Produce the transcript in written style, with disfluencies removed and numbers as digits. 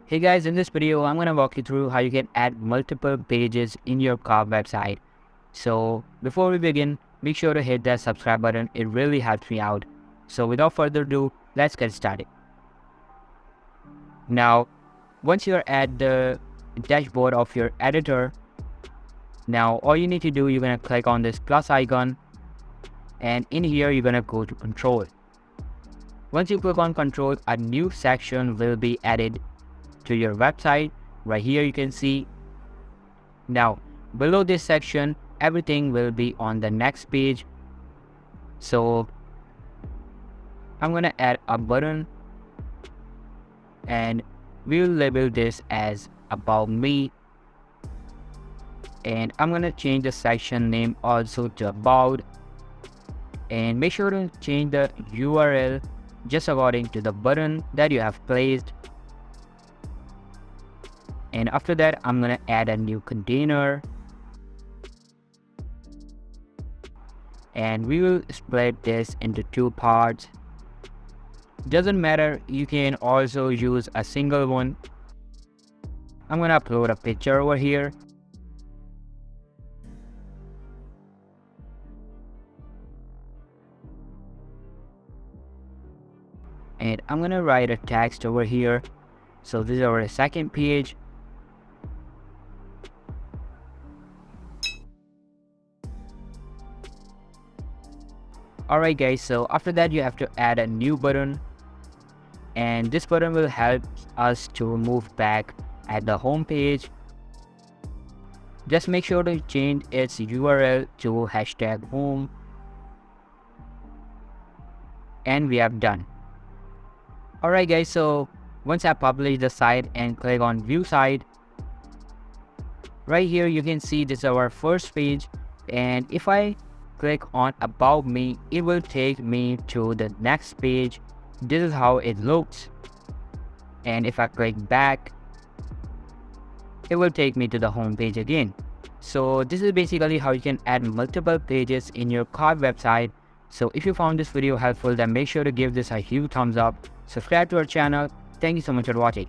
Hey guys, in this video, I'm going to walk you through how you can add multiple pages in your car website. So before we begin, make sure to hit that subscribe button. It really helps me out. So without further ado, let's get started. Now, once you're at the dashboard of your editor, now all you need to do, you're going to click on this plus icon, and in here, you're going to go to control. Once you click on control, a new section will be added to your website. Right here you can see. Now below this section, everything will be on the next page. So I'm gonna add a button and we'll label this as about me, and I'm gonna change the section name also to about, and make sure to change the URL just according to the button that you have placed. And after that, I'm gonna add a new container, and we will split this into two parts. Doesn't matter, you can also use a single one. I'm gonna upload a picture over here. And I'm gonna write a text over here. So this is our second page. Alright guys, so after that you have to add a new button, and this button will help us to move back at the home page. Just make sure to change its URL to #home, and we have done. Alright guys, so once I publish the site and click on view site, right here you can see this is our first page, and if I click on about me, it will take me to the next page. This is how it looks, and if I click back, it will take me to the home page again. So this is basically how you can add multiple pages in your car website. So if you found this video helpful, then make sure to give this a huge thumbs up, subscribe to our channel. Thank you so much for watching.